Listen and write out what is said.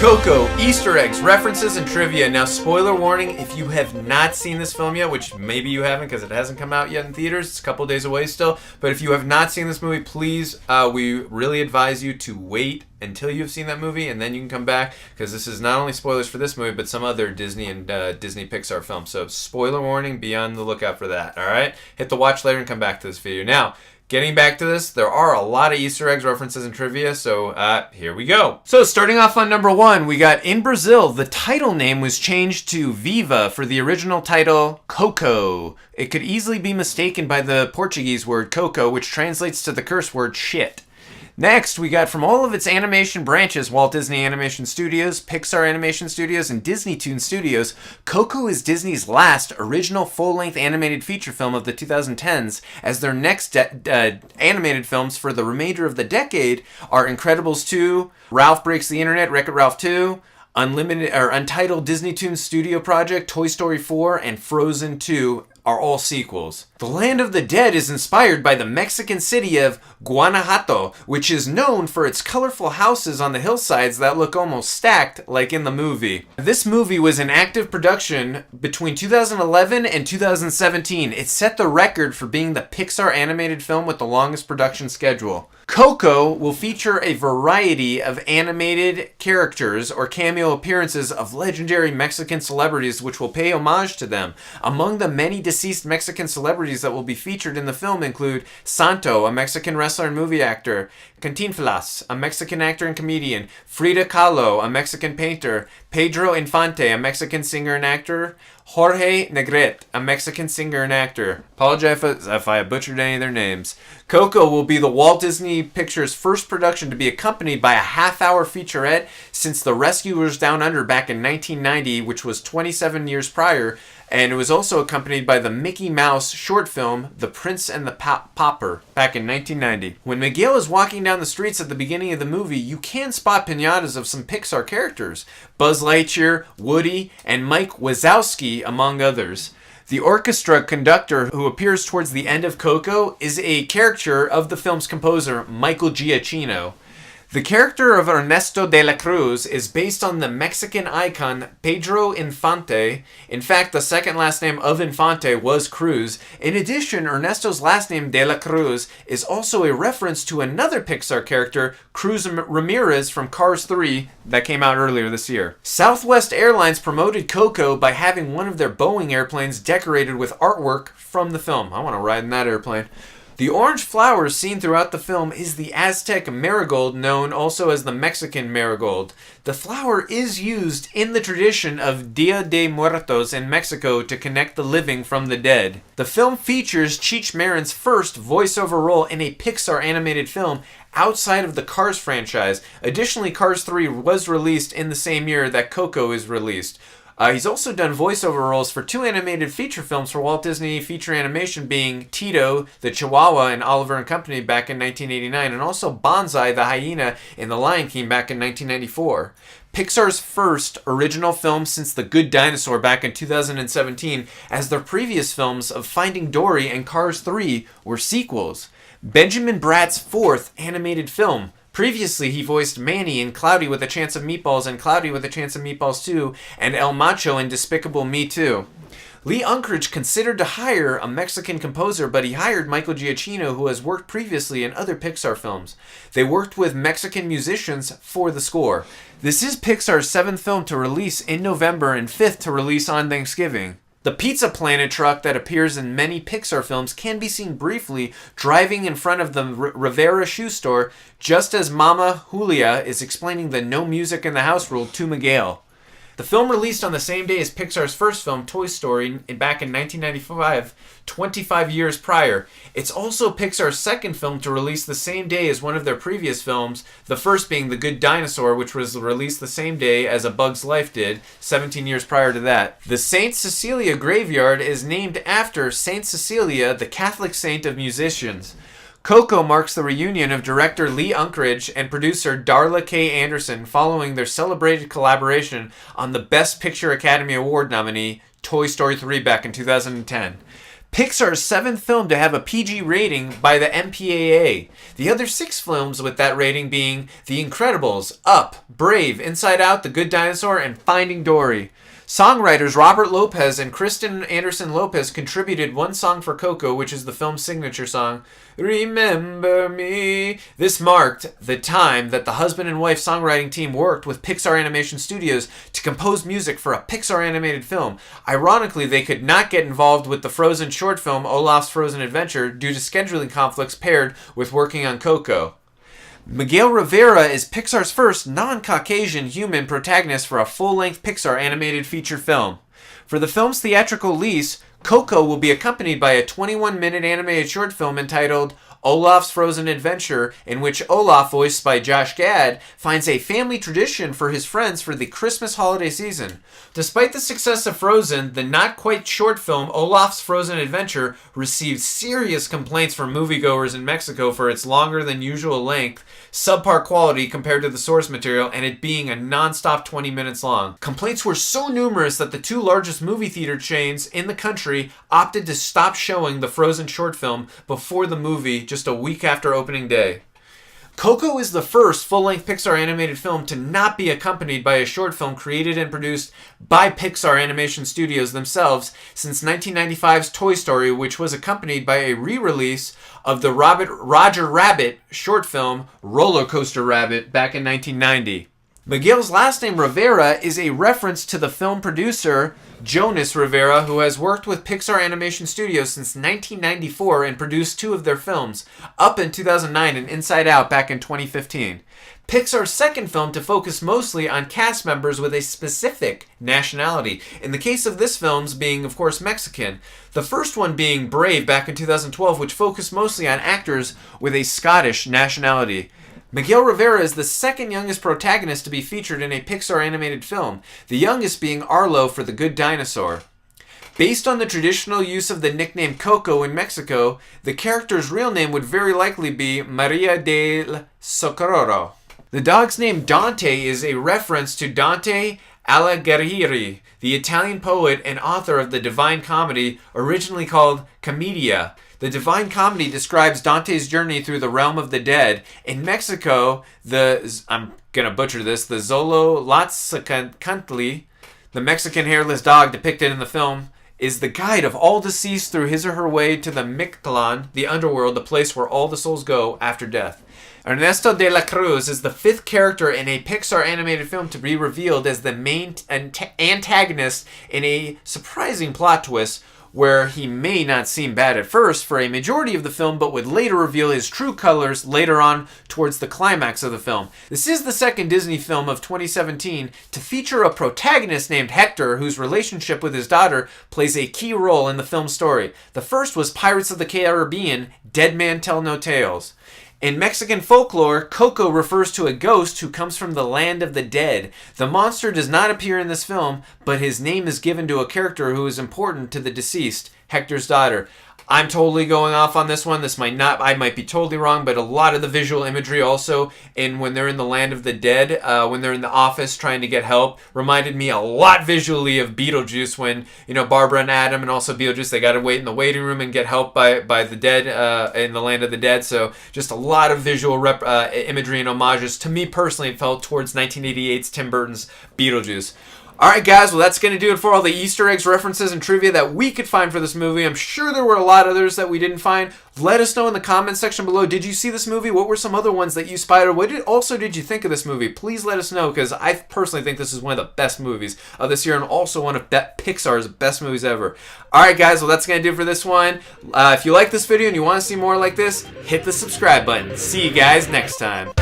Coco, Easter eggs, references, and trivia. Now, spoiler warning, if you have not seen this film yet, which maybe you haven't because it hasn't come out yet in theaters, it's a couple days away still, but if you have not seen this movie, please, we really advise you to wait until you've seen that movie, and then you can come back, because this is not only spoilers for this movie, but some other Disney and Disney Pixar films. So, spoiler warning, be on the lookout for that, alright? Hit the watch later and come back to this video. Now, getting back to this, there are a lot of Easter eggs, references, and trivia, so here we go. So starting off on number 1, we got in Brazil, the title name was changed to Viva for the original title Coco. It could easily be mistaken by the Portuguese word Coco, which translates to the curse word shit. Next, we got from all of its animation branches, Walt Disney Animation Studios, Pixar Animation Studios, and Disney Toon Studios, Coco is Disney's last original full-length animated feature film of the 2010s, as their next animated films for the remainder of the decade are Incredibles 2, Ralph Breaks the Internet, Wreck-It Ralph 2, Untitled Disney Toon Studio Project, Toy Story 4, and Frozen 2 are all sequels. The Land of the Dead is inspired by the Mexican city of Guanajuato, which is known for its colorful houses on the hillsides that look almost stacked like in the movie. This movie was in active production between 2011 and 2017. It set the record for being the Pixar animated film with the longest production schedule. Coco will feature a variety of animated characters or cameo appearances of legendary Mexican celebrities which will pay homage to them. Among the many deceased Mexican celebrities that will be featured in the film include Santo, a Mexican wrestler and movie actor, Cantinflas, a Mexican actor and comedian, Frida Kahlo, a Mexican painter, Pedro Infante, a Mexican singer and actor, Jorge Negrete, a Mexican singer and actor. Apologize if I butchered any of their names. Coco will be the Walt Disney Pictures' first production to be accompanied by a half-hour featurette since The Rescuers Down Under back in 1990, which was 27 years prior, and it was also accompanied by the Mickey Mouse short film, The Prince and the Pauper, back in 1990. When Miguel is walking down the streets at the beginning of the movie, you can spot piñatas of some Pixar characters, Buzz Lightyear, Woody, and Mike Wazowski, among others. The orchestra conductor who appears towards the end of Coco is a caricature of the film's composer, Michael Giacchino. The character of Ernesto de la Cruz is based on the Mexican icon Pedro Infante. In fact, the second last name of Infante was Cruz. In addition, Ernesto's last name de la Cruz is also a reference to another Pixar character, Cruz Ramirez from Cars 3, that came out earlier this year. Southwest Airlines promoted Coco by having one of their Boeing airplanes decorated with artwork from the film. I want to ride in that airplane. The orange flower seen throughout the film is the Aztec marigold, known also as the Mexican marigold. The flower is used in the tradition of Dia de Muertos in Mexico to connect the living from the dead. The film features Cheech Marin's first voiceover role in a Pixar animated film outside of the Cars franchise. Additionally, Cars 3 was released in the same year that Coco is released. He's also done voiceover roles for 2 animated feature films for Walt Disney Feature Animation, being Tito, the Chihuahua, and Oliver and Company back in 1989, and also Bonsai, the hyena, in The Lion King back in 1994. Pixar's first original film since The Good Dinosaur back in 2017, as their previous films of Finding Dory and Cars 3 were sequels. Benjamin Bratt's 4th animated film. Previously, he voiced Manny in Cloudy with a Chance of Meatballs and Cloudy with a Chance of Meatballs 2, and El Macho in Despicable Me 2. Lee Unkrich considered to hire a Mexican composer, but he hired Michael Giacchino, who has worked previously in other Pixar films. They worked with Mexican musicians for the score. This is Pixar's 7th film to release in November and 5th to release on Thanksgiving. The Pizza Planet truck that appears in many Pixar films can be seen briefly driving in front of the Rivera shoe store just as Mama Julia is explaining the no music in the house rule to Miguel. The film released on the same day as Pixar's first film, Toy Story, back in 1995, 25 years prior. It's also Pixar's second film to release the same day as one of their previous films, the first being The Good Dinosaur, which was released the same day as A Bug's Life did, 17 years prior to that. The St. Cecilia Graveyard is named after St. Cecilia, the Catholic saint of musicians. Coco marks the reunion of director Lee Unkrich and producer Darla K. Anderson following their celebrated collaboration on the Best Picture Academy Award nominee, Toy Story 3, back in 2010. Pixar's 7th film to have a PG rating by the MPAA. The other 6 films with that rating being The Incredibles, Up, Brave, Inside Out, The Good Dinosaur, and Finding Dory. Songwriters Robert Lopez and Kristen Anderson Lopez contributed one song for Coco, which is the film's signature song, Remember Me. This marked the time that the husband and wife songwriting team worked with Pixar Animation Studios to compose music for a Pixar animated film. Ironically, they could not get involved with the Frozen short film Olaf's Frozen Adventure due to scheduling conflicts paired with working on Coco. Miguel Rivera is Pixar's first non-Caucasian human protagonist for a full-length Pixar animated feature film. For the film's theatrical release, Coco will be accompanied by a 21-minute animated short film entitled Olaf's Frozen Adventure, in which Olaf, voiced by Josh Gad, finds a family tradition for his friends for the Christmas holiday season. Despite the success of Frozen, the not-quite short film Olaf's Frozen Adventure received serious complaints from moviegoers in Mexico for its longer-than-usual length, subpar quality compared to the source material, and it being a non-stop 20 minutes long. Complaints were so numerous that the 2 largest movie theater chains in the country opted to stop showing the Frozen short film before the movie just a week after opening day. Coco is the first full-length Pixar animated film to not be accompanied by a short film created and produced by Pixar Animation Studios themselves since 1995's Toy Story, which was accompanied by a re-release of the Roger Rabbit short film Roller Coaster Rabbit back in 1990. Miguel's last name Rivera is a reference to the film producer Jonas Rivera, who has worked with Pixar Animation Studios since 1994 and produced 2 of their films, Up in 2009 and Inside Out back in 2015. Pixar's second film to focus mostly on cast members with a specific nationality, in the case of this film's being, of course, Mexican. The first one being Brave back in 2012, which focused mostly on actors with a Scottish nationality. Miguel Rivera is the second youngest protagonist to be featured in a Pixar animated film, the youngest being Arlo for The Good Dinosaur. Based on the traditional use of the nickname Coco in Mexico, the character's real name would very likely be Maria del Socorro. The dog's name Dante is a reference to Dante Alighieri, the Italian poet and author of the Divine Comedy, originally called Commedia. The Divine Comedy describes Dante's journey through the realm of the dead. In Mexico, I'm going to butcher this, the Xolotl, the Mexican hairless dog depicted in the film, is the guide of all deceased through his or her way to the Mictlan, the underworld, the place where all the souls go after death. Ernesto de la Cruz is the 5th character in a Pixar animated film to be revealed as the main antagonist in a surprising plot twist, where he may not seem bad at first for a majority of the film, but would later reveal his true colors later on towards the climax of the film. This is the second Disney film of 2017 to feature a protagonist named Hector, whose relationship with his daughter plays a key role in the film's story. The first was Pirates of the Caribbean, Dead Man Tell No Tales. In Mexican folklore, Coco refers to a ghost who comes from the land of the dead. The monster does not appear in this film, but his name is given to a character who is important to the deceased, Hector's daughter. I'm totally going off on this one. I might be totally wrong, but a lot of the visual imagery also when they're in the land of the dead, when they're in the office trying to get help, reminded me a lot visually of Beetlejuice when, Barbara and Adam and also Beetlejuice, they got to wait in the waiting room and get help by the dead in the land of the dead. So just a lot of visual imagery and homages. To me personally, it felt towards 1988's Tim Burton's Beetlejuice. Alright guys, well that's going to do it for all the Easter eggs, references, and trivia that we could find for this movie. I'm sure there were a lot of others that we didn't find. Let us know in the comments section below. Did you see this movie? What were some other ones that you spotted? What did you think of this movie? Please let us know, because I personally think this is one of the best movies of this year and also one of Pixar's best movies ever. Alright guys, well that's going to do it for this one. If you like this video and you want to see more like this, hit the subscribe button. See you guys next time.